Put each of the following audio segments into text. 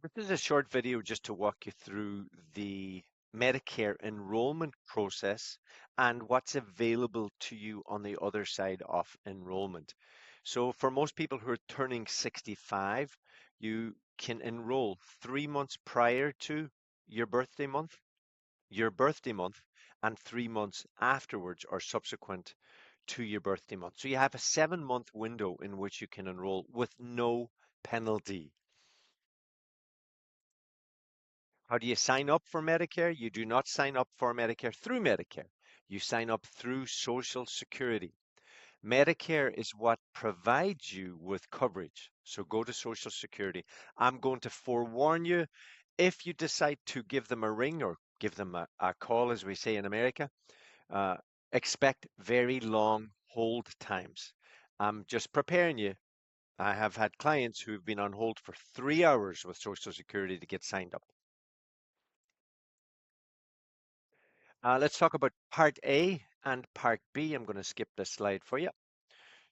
This is a short video just to walk you through the Medicare enrollment process and what's available to you on the other side of enrollment. So for most people who are turning 65, you can enroll 3 months prior to your birthday month, your birthday month, and 3 months afterwards or subsequent to your birthday month. So you have a 7 month window in which you can enroll with no penalty. How do you sign up for Medicare? You do not sign up for Medicare through Medicare. You sign up through Social Security. Medicare is what provides you with coverage. So go to Social Security. I'm going to forewarn you, if you decide to give them a ring or give them a call, as we say in America, uh, expect very long hold times. I'm just preparing you. I have had clients who've been on hold for 3 hours with Social Security to get signed up. Let's talk about Part A and Part B. I'm going to skip this slide for you.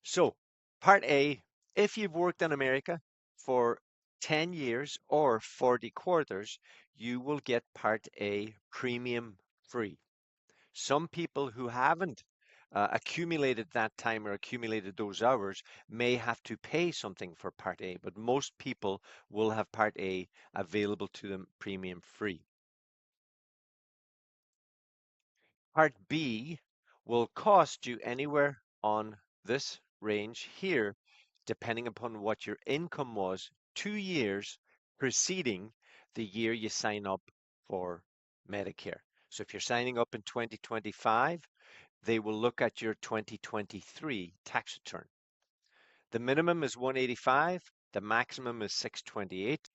So, Part A, if you've worked in America for 10 years or 40 quarters, you will get Part A premium free. Some people who haven't accumulated that time or accumulated those hours may have to pay something for Part A, but most people will have Part A available to them premium free. Part B will cost you anywhere on this range here, depending upon what your income was 2 years preceding the year you sign up for Medicare. So if you're signing up in 2025, they will look at your 2023 tax return. The minimum is 185, the maximum is 628.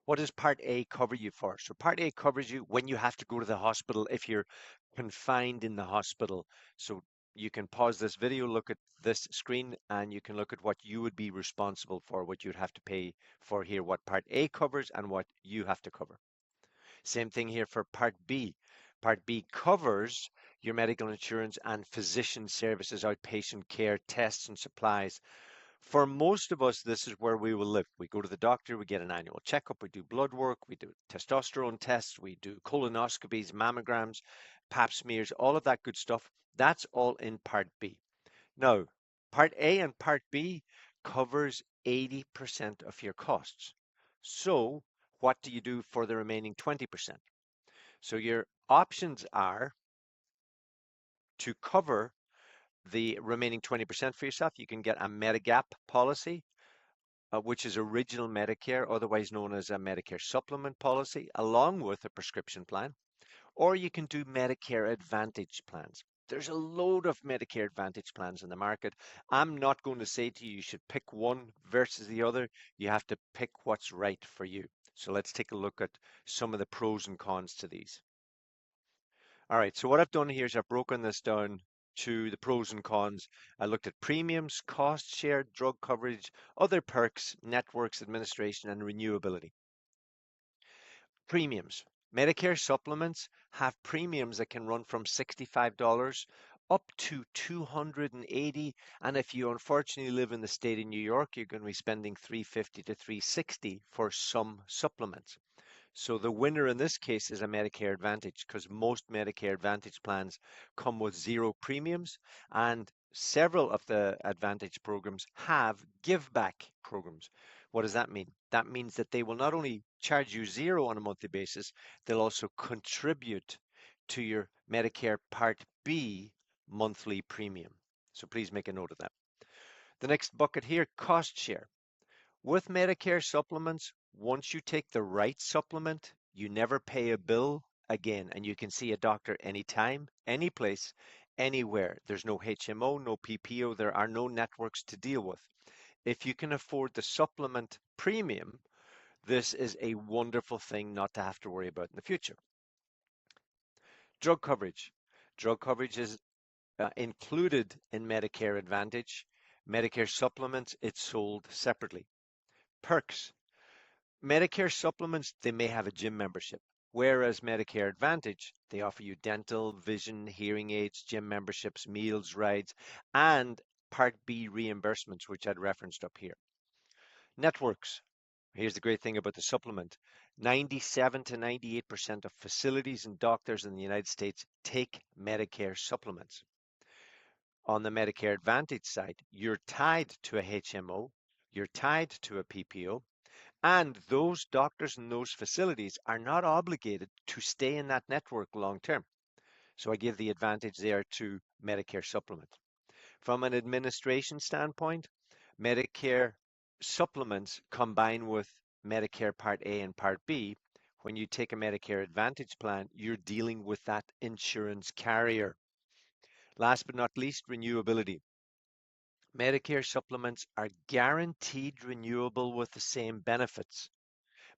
What does Part A cover you for? So Part A covers you when you have to go to the hospital if you're confined in the hospital. So you can pause this video, look at this screen, and you can look at what you would be responsible for, what you'd have to pay for here, what Part A covers and what you have to cover. Same thing here for Part B. Part B covers your medical insurance and physician services, outpatient care, tests and supplies. For most of us, this is where we will live. We go to the doctor, we get an annual checkup, we do blood work, we do testosterone tests, we do colonoscopies, mammograms, pap smears, all of that good stuff. That's all in Part B. Now, Part A and Part B covers 80% of your costs. So, what do you do for the remaining 20%? So, your options are to cover the remaining 20% for yourself. You can get a Medigap policy, which is original Medicare, otherwise known as a Medicare Supplement policy, along with a prescription plan, or you can do Medicare Advantage plans. There's a load of Medicare Advantage plans in the market. I'm not going to say to you you should pick one versus the other. You have to pick what's right for you. So let's take a look at some of the pros and cons to these. All right, so what I've done here is I've broken this down to the pros and cons. I looked at premiums, cost share, drug coverage, other perks, networks, administration, and renewability. Premiums. Medicare supplements have premiums that can run from $65 up to $280. And if you unfortunately live in the state of New York, you're going to be spending $350 to $360 for some supplements. So the winner in this case is a Medicare Advantage because most Medicare Advantage plans come with zero premiums, and several of the Advantage programs have give back programs. What does that mean? That means that they will not only charge you zero on a monthly basis, they'll also contribute to your Medicare Part B monthly premium. So please make a note of that. The next bucket here, cost share. With Medicare supplements, once you take the right supplement, you never pay a bill again, and you can see a doctor anytime, any place, anywhere. There's no HMO, no PPO, there are no networks to deal with. If you can afford the supplement premium, this is a wonderful thing not to have to worry about in the future. Drug coverage. Drug coverage is included in Medicare Advantage. Medicare supplements, it's sold separately. Perks. Medicare supplements, they may have a gym membership, whereas Medicare Advantage, they offer you dental, vision, hearing aids, gym memberships, meals, rides, and Part B reimbursements, which I'd referenced up here. Networks. Here's the great thing about the supplement. 97 to 98% of facilities and doctors in the United States take Medicare supplements. On the Medicare Advantage side, you're tied to a HMO, you're tied to a PPO, and those doctors and those facilities are not obligated to stay in that network long term. So I give the advantage there to Medicare supplement. From an administration standpoint, Medicare supplements combine with Medicare Part A and Part B. When you take a Medicare Advantage plan, you're dealing with that insurance carrier. Last but not least, renewability. Medicare supplements are guaranteed renewable with the same benefits.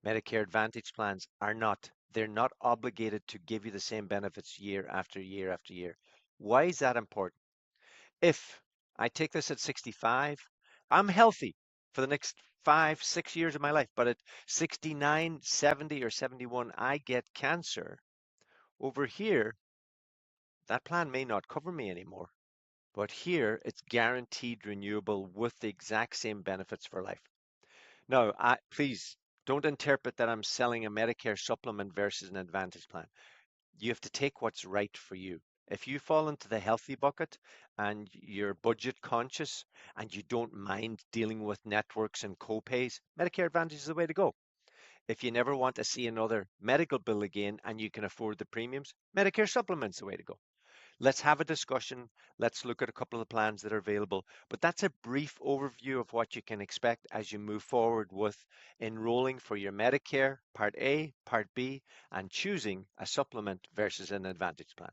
Medicare Advantage plans are not. They're not obligated to give you the same benefits year after year after year. Why is that important? If I take this at 65, I'm healthy for the next 5, 6 years of my life. But at 69, 70, or 71, I get cancer. Over here, that plan may not cover me anymore. But here, it's guaranteed renewable with the exact same benefits for life. Now, please don't interpret that I'm selling a Medicare supplement versus an Advantage plan. You have to take what's right for you. If you fall into the healthy bucket and you're budget conscious and you don't mind dealing with networks and co-pays, Medicare Advantage is the way to go. If you never want to see another medical bill again and you can afford the premiums, Medicare supplements the way to go. Let's have a discussion. Let's look at a couple of the plans that are available. But that's a brief overview of what you can expect as you move forward with enrolling for your Medicare Part A, Part B, and choosing a supplement versus an Advantage plan.